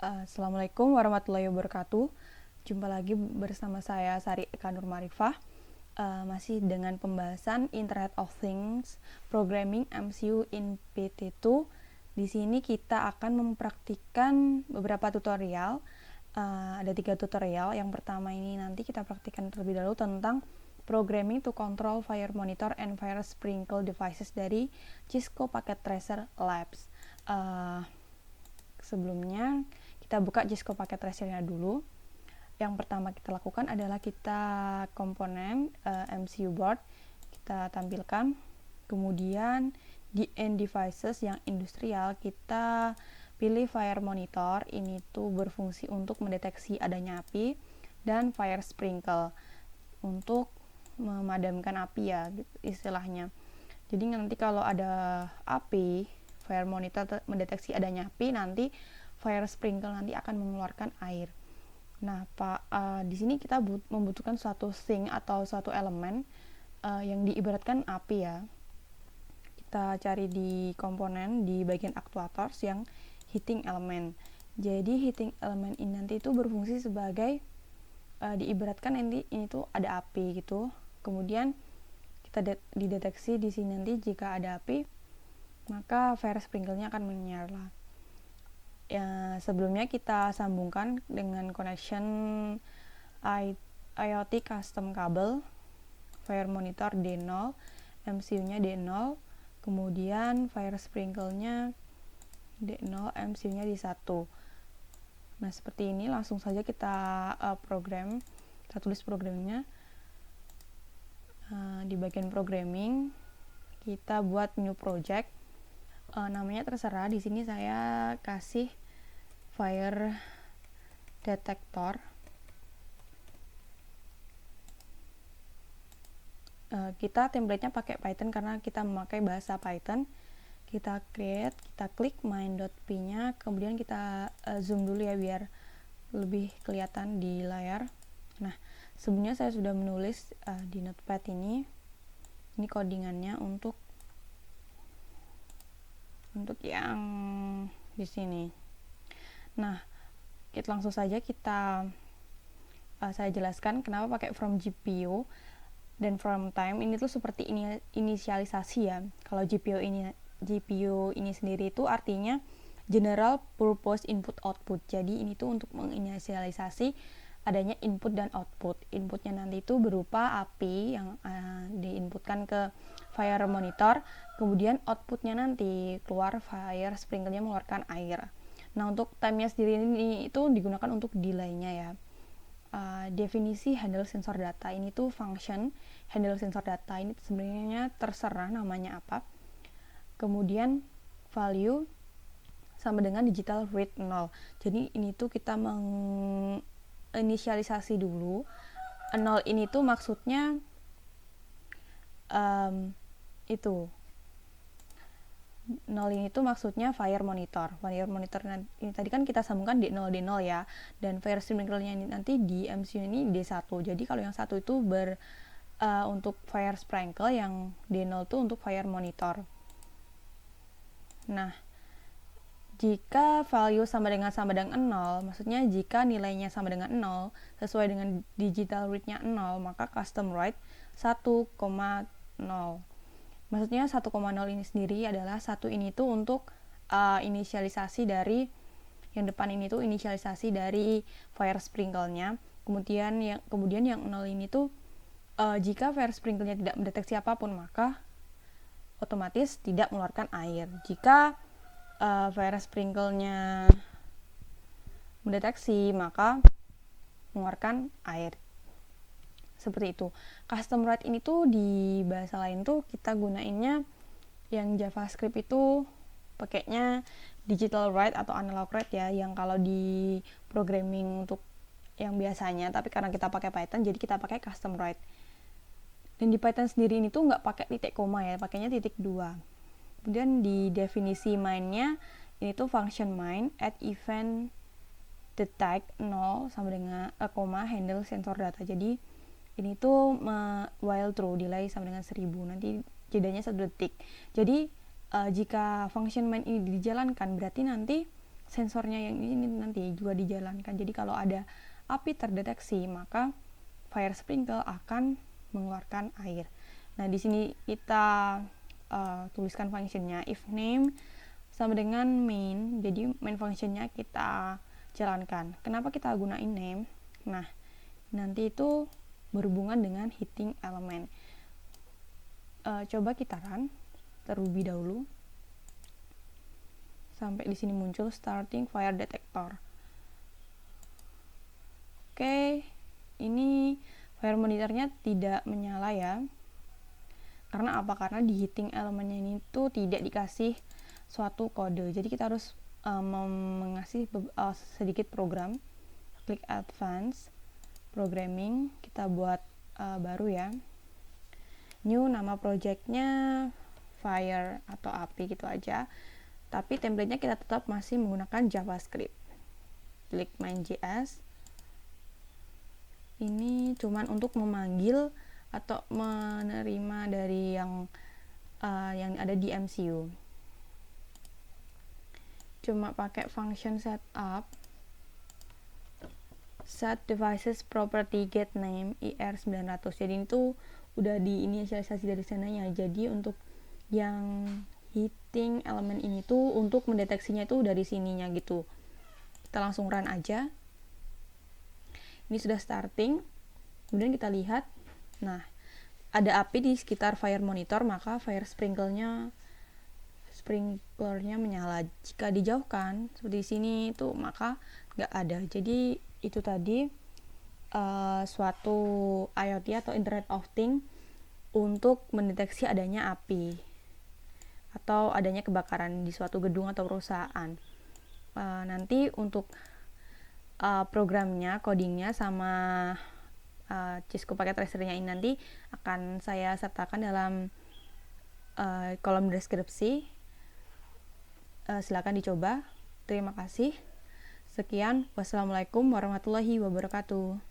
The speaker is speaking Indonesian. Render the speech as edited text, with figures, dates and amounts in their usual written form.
Assalamualaikum warahmatullahi wabarakatuh. Jumpa lagi bersama saya Sari Eka Nur Marifah. Masih dengan pembahasan Internet of Things, Programming MCU in PT2. Di sini kita akan mempraktikkan beberapa tutorial. Ada 3 tutorial. Yang pertama ini nanti kita praktikkan terlebih dahulu tentang Programming to Control Fire Monitor and Fire Sprinkle Devices dari Cisco Packet Tracer Labs. Sebelumnya kita buka Cisco Packet Tracer-nya dulu. Yang pertama kita lakukan adalah kita komponen MCU board kita tampilkan. Kemudian di end devices yang industrial kita pilih fire monitor. Ini tuh berfungsi untuk mendeteksi adanya api, dan fire sprinkle untuk memadamkan api ya istilahnya. Jadi nanti kalau ada api, fire monitor mendeteksi adanya api, nanti fire sprinkle nanti akan mengeluarkan air. Nah, di sini kita membutuhkan suatu thing atau suatu elemen yang diibaratkan api ya. Kita cari di komponen di bagian actuators yang heating element. Jadi heating element ini nanti itu berfungsi sebagai diibaratkan nanti ini tuh ada api gitu. Kemudian kita dideteksi di sini nanti jika ada api, maka fire sprinkle-nya akan menyala. Ya, sebelumnya kita sambungkan dengan connection IoT custom kabel, fire monitor D0, MCU-nya D0, kemudian fire sprinkle-nya D0, MCU-nya D1. Nah, seperti ini langsung saja kita program, kita tulis programnya. Di bagian programming kita buat new project. Namanya terserah, di sini saya kasih fire detector. Kita template-nya pakai Python karena kita memakai bahasa Python. Kita create, kita klik main.py-nya, kemudian kita zoom dulu ya biar lebih kelihatan di layar. Nah, sebelumnya saya sudah menulis di notepad ini codingannya untuk yang di sini. Nah, kita langsung saja saya jelaskan kenapa pakai from GPU dan from time. Ini tuh seperti inisialisasi ya. Kalau GPU ini sendiri itu artinya general purpose input output. Jadi ini tuh untuk menginisialisasi adanya input dan output. Inputnya nanti itu berupa api yang diinputkan ke fire monitor, kemudian outputnya nanti keluar fire sprinkle-nya mengeluarkan air. Nah, untuk time-nya sendiri ini itu digunakan untuk delay-nya ya. Definisi handle sensor data ini tuh function handle sensor data ini sebenarnya terserah namanya apa. Kemudian value sama dengan digital read 0. Jadi ini tuh kita menginisialisasi dulu. 0 ini tuh maksudnya itu 0 ini tuh maksudnya fire monitor. Fire monitor ini tadi kan kita sambungkan D0 ya, dan fire sprinkle-nya ini nanti di MCU ini D1. Jadi kalau yang satu itu untuk fire sprinkle, yang D0 itu untuk fire monitor. Nah, jika value sama dengan 0, maksudnya jika nilainya sama dengan 0 sesuai dengan digital read-nya 0, maka custom write 1,0. Maksudnya 1,0 ini sendiri adalah satu ini tuh untuk inisialisasi dari yang depan ini tuh inisialisasi dari fire sprinkle-nya. Kemudian yang 0 ini tuh jika fire sprinkle-nya tidak mendeteksi apapun, maka otomatis tidak mengeluarkan air. Jika fire sprinkle-nya mendeteksi, maka mengeluarkan air. Seperti itu. Custom write ini tuh di bahasa lain tuh kita gunainnya yang JavaScript itu pakainya digital write atau analog write ya, yang kalau di programming untuk yang biasanya, tapi karena kita pakai Python jadi kita pakai custom write. Dan di Python sendiri ini tuh nggak pakai titik koma ya, pakainya titik 2. Kemudian di definisi main-nya ini tuh function main add event detect 0 sama dengan handle sensor data. Jadi ini tuh while true, delay sama dengan 1000, nanti jedanya 1 detik. Jadi jika function main ini dijalankan, berarti nanti sensornya yang ini nanti juga dijalankan. Jadi kalau ada api terdeteksi, maka fire sprinkle akan mengeluarkan air. Nah, di sini kita tuliskan functionnya. If name sama dengan main, jadi main functionnya kita jalankan. Kenapa kita gunain name? Nah, nanti itu berhubungan dengan heating element. Coba kita run terlebih dahulu sampai di sini muncul starting fire detector. Oke, ini fire monitornya tidak menyala ya. Karena apa? Karena di heating elemennya ini tuh tidak dikasih suatu kode. Jadi kita harus mengasih sedikit program. Klik advance programming, kita buat baru ya. New, nama projectnya fire atau api gitu aja. Tapi template-nya kita tetap masih menggunakan JavaScript. Klik main.js. Ini cuman untuk memanggil atau menerima dari yang ada di MCU. Cuma pakai function setup set devices property get name IR900. Jadi itu udah diinisialisasi dari sananya. Jadi untuk yang heating elemen ini tuh untuk mendeteksinya itu dari sininya gitu. Kita langsung run aja. Ini sudah starting. Kemudian kita lihat, nah, ada api di sekitar fire monitor, maka fire sprinklernya menyala. Jika dijauhkan seperti sini itu maka nggak ada. Jadi itu tadi suatu IoT atau Internet of Things untuk mendeteksi adanya api atau adanya kebakaran di suatu gedung atau perusahaan. Nanti untuk programnya, codingnya sama Cisco Packet Tracer-nya ini nanti akan saya sertakan dalam kolom deskripsi. Silakan dicoba. Terima kasih. Sekian, wassalamualaikum warahmatullahi wabarakatuh.